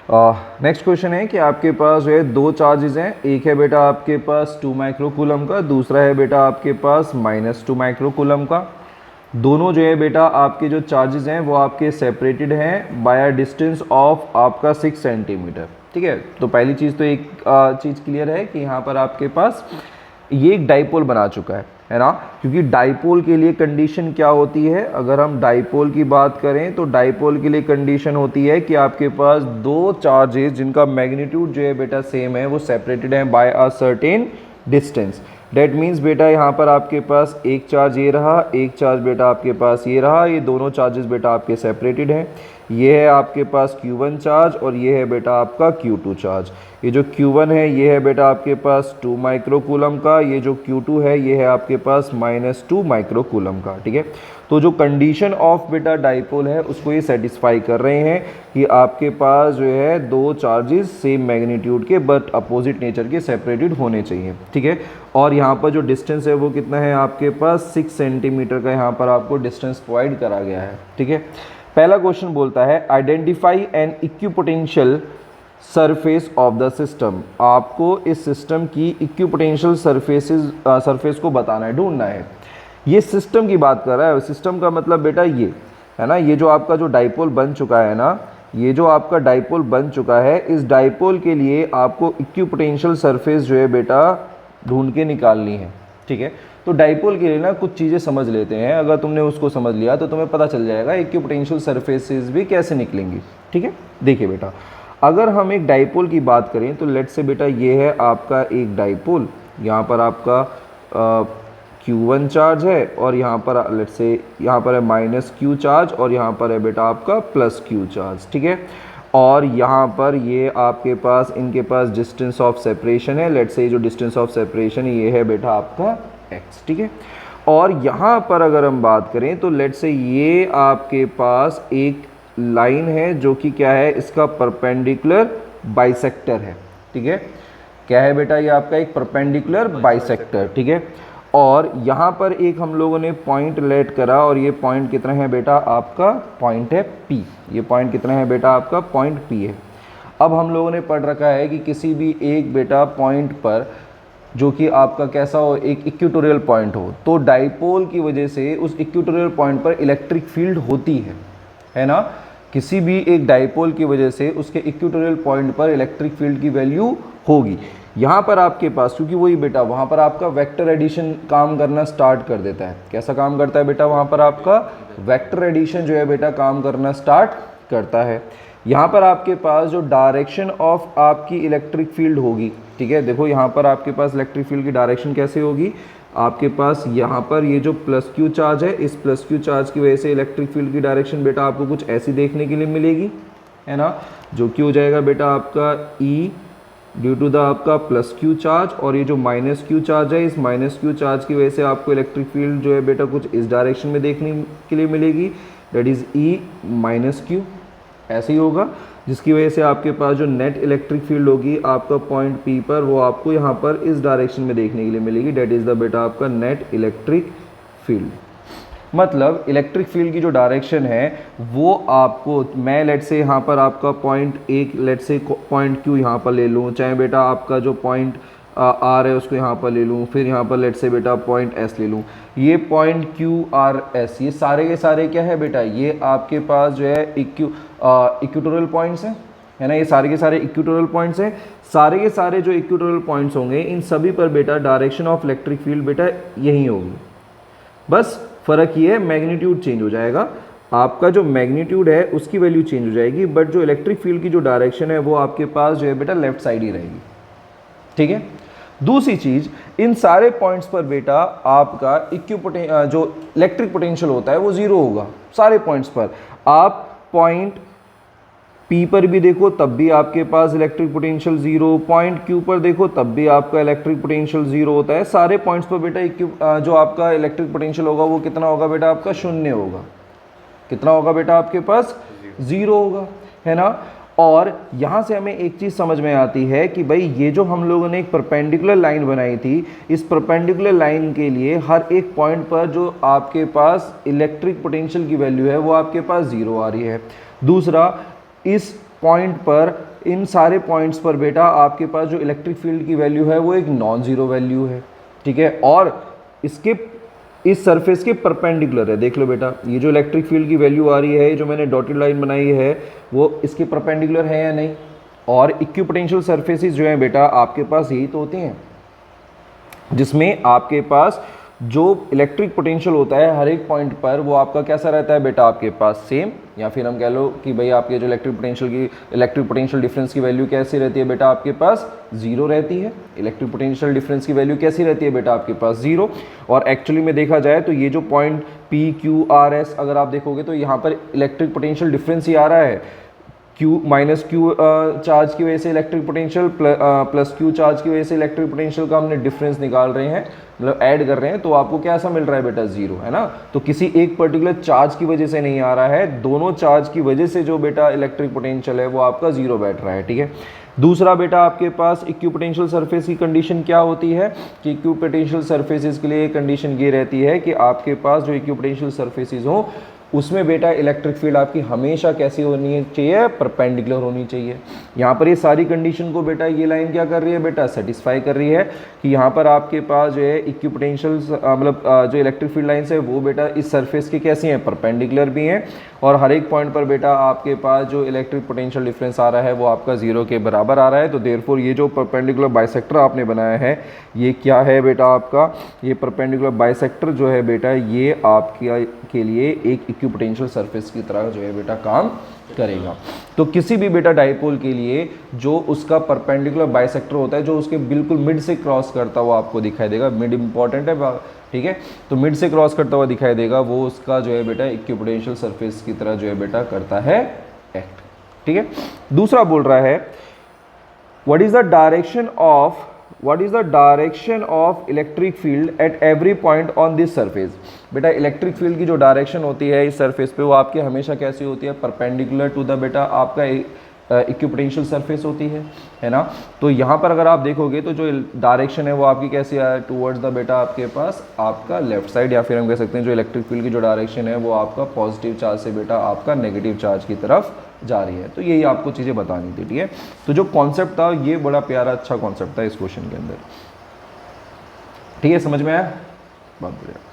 Next question है कि आपके पास जो है दो चार्जेस हैं, एक है बेटा आपके पास 2 माइक्रोकूलम का, दूसरा है बेटा आपके पास -2 माइक्रोकूलम का। दोनों जो है बेटा आपके जो चार्जेस हैं वो आपके सेपरेटेड हैं बाय अ डिस्टेंस ऑफ आपका 6 सेंटीमीटर। ठीक है, तो पहली चीज़ तो एक चीज़ क्लियर है कि यहाँ पर आपके पास ये एक डाइपोल बना चुका है ना, क्योंकि डाइपोल के लिए कंडीशन क्या होती है, अगर हम डाइपोल की बात करें तो डाइपोल के लिए कंडीशन होती है कि आपके पास दो चार्जेस जिनका मैग्नीट्यूड जो है बेटा सेम है वो सेपरेटेड है by a certain distance. That means बेटा यहाँ पर आपके पास एक चार्ज ये रहा, एक चार्ज बेटा आपके पास ये रहा, ये दोनों चार्जेस बेटा आपके सेपरेटेड हैं। ये है आपके पास Q1 चार्ज और ये है बेटा आपका Q2 चार्ज। ये जो Q1 है ये है बेटा आपके पास 2 माइक्रोकूलम का, ये जो Q2 है ये है आपके पास -2 माइक्रोकूलम का। ठीक है, तो जो कंडीशन ऑफ बेटा डाइपोल है उसको ये सेटिस्फाई कर रहे हैं कि आपके पास जो है दो चार्जेस सेम मैग्नीट्यूड के बट अपोजिट नेचर के सेपरेटेड होने चाहिए। ठीक है, और यहाँ पर जो डिस्टेंस है वो कितना है आपके पास 6 सेंटीमीटर का यहाँ पर आपको डिस्टेंस प्रोवाइड करा गया है। ठीक है, पहला क्वेश्चन बोलता है identify N equipotential surface of the system. आपको इस सिस्टम की इक्विपोटेंशियल सरफेस को बताना है, ढूंढना है। ये सिस्टम की बात कर रहा है, सिस्टम का मतलब बेटा ये है ना, ये जो आपका जो डाइपोल बन चुका है ना, ये जो आपका डाइपोल बन चुका है, इस डाइपोल के लिए आपको इक्विपोटेंशियल सरफेस जो है बेटा ढूंढ के निकालनी है। ठीक है, तो डाइपोल के लिए ना कुछ चीज़ें समझ लेते हैं, अगर तुमने उसको समझ लिया तो तुम्हें पता चल जाएगा इक्विपोटेंशियल सरफेसेस भी कैसे निकलेंगी। ठीक है, देखिए बेटा, अगर हम एक डाइपोल की बात करें तो लेट से बेटा ये है आपका एक डाइपोल, यहाँ पर आपका Q1 चार्ज है और यहाँ पर लेट से यहाँ पर है -Q चार्ज और यहाँ पर है बेटा आपका +Q चार्ज। ठीक है, और यहाँ पर ये आपके पास इनके पास डिस्टेंस ऑफ सेपरेशन है, लेट से जो डिस्टेंस ऑफ सेपरेशन ये है बेटा आपका x। ठीक है, और यहाँ पर अगर हम बात करें तो लेट से ये आपके पास एक लाइन है जो कि क्या है, इसका परपेंडिकुलर बाइसेक्टर है। ठीक है, क्या है बेटा, ये आपका एक परपेंडिकुलर बाइसेक्टर। ठीक है, और यहाँ पर एक हम लोगों ने पॉइंट लेट करा और ये पॉइंट कितना है बेटा आपका, पॉइंट है P। ये पॉइंट कितना है बेटा आपका, पॉइंट P है। अब हम लोगों ने पढ़ रखा है कि किसी भी एक बेटा पॉइंट पर जो कि आपका कैसा हो, एक इक्वेटोरियल पॉइंट हो, तो डाइपोल की वजह से उस इक्वेटोरियल पॉइंट पर इलेक्ट्रिक फील्ड होती है ना। किसी भी एक डाइपोल की वजह से उसके इक्वेटोरियल पॉइंट पर इलेक्ट्रिक फील्ड की वैल्यू होगी। यहाँ पर आपके पास क्योंकि वही बेटा वहाँ पर आपका वेक्टर एडिशन काम करना स्टार्ट कर देता है। कैसा काम करता है बेटा, वहाँ पर आपका वेक्टर एडिशन जो है बेटा काम करना स्टार्ट करता है। यहाँ पर आपके पास जो डायरेक्शन ऑफ आपकी इलेक्ट्रिक फील्ड होगी, ठीक है, देखो यहाँ पर आपके पास इलेक्ट्रिक फील्ड की डायरेक्शन कैसे होगी, आपके पास यहाँ पर ये जो +Q चार्ज है, इस +Q चार्ज की वजह से इलेक्ट्रिक फील्ड की डायरेक्शन बेटा आपको कुछ ऐसी देखने के लिए मिलेगी, है ना, जो कि हो जाएगा बेटा आपका E ड्यू टू द आपका +Q चार्ज, और ये जो -Q चार्ज है, इस -Q चार्ज की वजह से आपको इलेक्ट्रिक फील्ड जो है बेटा कुछ इस डायरेक्शन में देखने के लिए मिलेगी, दैट इज़ E -Q, ऐसे ही होगा, जिसकी वजह से आपके पास जो नेट इलेक्ट्रिक फील्ड होगी आपका पॉइंट P पर, वो आपको यहाँ पर इस डायरेक्शन में देखने के लिए मिलेगी, डेट इज़ द बेटा आपका नेट इलेक्ट्रिक फील्ड। मतलब इलेक्ट्रिक फील्ड की जो डायरेक्शन है वो आपको, मैं लेट से यहाँ पर आपका पॉइंट एक लेट से पॉइंट Q यहाँ पर ले लूँ, चाहे बेटा आपका जो पॉइंट R है उसको यहाँ पर ले लूँ, फिर यहाँ पर लेट से बेटा पॉइंट S ले लूँ, ये पॉइंट Q R S ये सारे के सारे क्या है बेटा, ये आपके पास जो है इक्वेटोरियल पॉइंट्स हैं, है ना, ये सारे के सारे इक्वेटोरियल पॉइंट्स हैं। सारे के सारे जो इक्वेटोरियल पॉइंट्स होंगे इन सभी पर बेटा डायरेक्शन ऑफ इलेक्ट्रिक फील्ड बेटा यही होगी, बस फ़र्क ये है मैग्नीट्यूड चेंज हो जाएगा, आपका जो मैग्नीट्यूड है उसकी वैल्यू चेंज हो जाएगी, बट जो इलेक्ट्रिक फील्ड की जो डायरेक्शन है वो आपके पास जो है बेटा लेफ्ट साइड ही रहेगी। ठीक है, दूसरी चीज़, इन सारे पॉइंट्स पर बेटा आपका जो इलेक्ट्रिक पोटेंशियल होता है वो ज़ीरो होगा सारे पॉइंट्स पर। आप पॉइंट P पर भी देखो तब भी आपके पास electric potential zero, point Q पर देखो तब भी आपका इलेक्ट्रिक पोटेंशियल ज़ीरो होता है। सारे पॉइंट्स पर बेटा जो आपका इलेक्ट्रिक पोटेंशियल होगा वो कितना होगा बेटा आपका, शून्य होगा। कितना होगा बेटा आपके पास, ज़ीरो होगा, है ना। और यहाँ से हमें एक चीज़ समझ में आती है कि भाई ये जो हम लोगों ने एक परपेंडिकुलर लाइन बनाई थी, इस परपेंडिकुलर लाइन के लिए हर एक पॉइंट पर जो आपके पास इलेक्ट्रिक पोटेंशियल की वैल्यू है वो आपके पास ज़ीरो आ रही है। दूसरा, इस पॉइंट पर इन सारे पॉइंट्स पर बेटा आपके पास जो इलेक्ट्रिक फील्ड की वैल्यू है वो एक नॉन ज़ीरो वैल्यू है, ठीक है, और इसके इस सरफेस के परपेंडिकुलर है। देख लो बेटा, ये जो इलेक्ट्रिक फील्ड की वैल्यू आ रही है, जो मैंने डॉटेड लाइन बनाई है, वो इसके परपेंडिकुलर है या नहीं। और इक्विपोटेंशियल सरफेसेस जो है बेटा आपके पास यही तो होती हैं जिसमें आपके पास जो इलेक्ट्रिक पोटेंशियल होता है हर एक पॉइंट पर वो आपका कैसा रहता है बेटा, आपके पास सेम, या फिर हम कह लो कि भाई आपके जो इलेक्ट्रिक पोटेंशियल डिफरेंस की वैल्यू कैसी रहती है बेटा, आपके पास जीरो रहती है। इलेक्ट्रिक पोटेंशियल डिफरेंस की वैल्यू कैसी रहती है बेटा, आपके पास जीरो। और एक्चुअली में देखा जाए तो ये जो point P Q R S अगर आप देखोगे तो यहाँ पर इलेक्ट्रिक पोटेंशियल डिफरेंस ही आ रहा है। क्यू माइनस क्यू चार्ज की वजह से electric potential plus Q charge की वजह से इलेक्ट्रिक पोटेंशियल का हमने डिफरेंस निकाल रहे हैं, मतलब ऐड कर रहे हैं, तो आपको कैसा मिल रहा है बेटा, जीरो, है ना। तो किसी एक पर्टिकुलर चार्ज की वजह से नहीं आ रहा है, दोनों चार्ज की वजह से जो बेटा इलेक्ट्रिक पोटेंशियल है वो आपका जीरो बैठ रहा है, ठीक है। दूसरा बेटा आपके पास इक्विपोटेंशियल सरफेस की कंडीशन क्या होती है कि इक्विपोटेंशियल सरफेसेस के लिए कंडीशन ये रहती है कि आपके पास जो इक्विपोटेंशियल सरफेसेस हो उसमें बेटा इलेक्ट्रिक फील्ड आपकी हमेशा कैसी होनी चाहिए, परपेंडिकुलर होनी चाहिए। यहाँ पर ये सारी कंडीशन को बेटा ये लाइन क्या कर रही है बेटा, सेटिस्फाई कर रही है कि यहाँ पर आपके पास जो है इक्विपोटेंशियल मतलब जो इलेक्ट्रिक फील्ड लाइन्स है वो बेटा इस सरफेस के कैसी हैं, परपेंडिकुलर भी हैं, और हर एक पॉइंट पर बेटा आपके पास जो इलेक्ट्रिक पोटेंशियल डिफरेंस आ रहा है वो आपका जीरो के बराबर आ रहा है। तो देयरफॉर ये जो परपेंडिकुलर बाइसेक्टर आपने बनाया है ये क्या है बेटा, आपका ये परपेंडिकुलर बाइसेक्टर जो है बेटा ये आपके के लिए एक इक्विपोटेंशियल सरफेस की तरह जो है बेटा काम करेगा। तो किसी भी बेटा डाइपोल के लिए जो उसका परपेंडिकुलर बाइसेक्टर होता है, जो उसके बिल्कुल मिड से क्रॉस करता हुआ आपको दिखाई देगा, मिड इंपॉर्टेंट है, ठीक है, तो मिड से क्रॉस करता हुआ दिखाई देगा, वो उसका जो है बेटा इक्विपोटेंशियल सरफेस की तरह जो है बेटा करता है एक्ट, ठीक है। दूसरा बोल रहा है what is the direction of electric field at every point on this surface. बेटा इलेक्ट्रिक फील्ड की जो डायरेक्शन होती है इस सरफेस पे वो आपकी हमेशा कैसी होती है, परपेंडिकुलर टू द बेटा आपका इक्विपोटेंशियल सरफेस होती है ना। तो यहाँ पर अगर आप देखोगे तो जो डायरेक्शन है वो आपकी कैसी है, टूवर्ड्स द बेटा आपके पास आपका लेफ्ट साइड, या फिर हम कह सकते हैं जो इलेक्ट्रिक फील्ड की जो डायरेक्शन है वो आपका पॉजिटिव चार्ज से बेटा आपका नेगेटिव चार्ज की तरफ जा रही है। तो यही आपको चीज़ें बतानी थी, ठीक है। तो जो कॉन्सेप्ट था ये बड़ा प्यारा अच्छा कॉन्सेप्ट था इस क्वेश्चन के अंदर, ठीक है, समझ में आया, बहुत बढ़िया।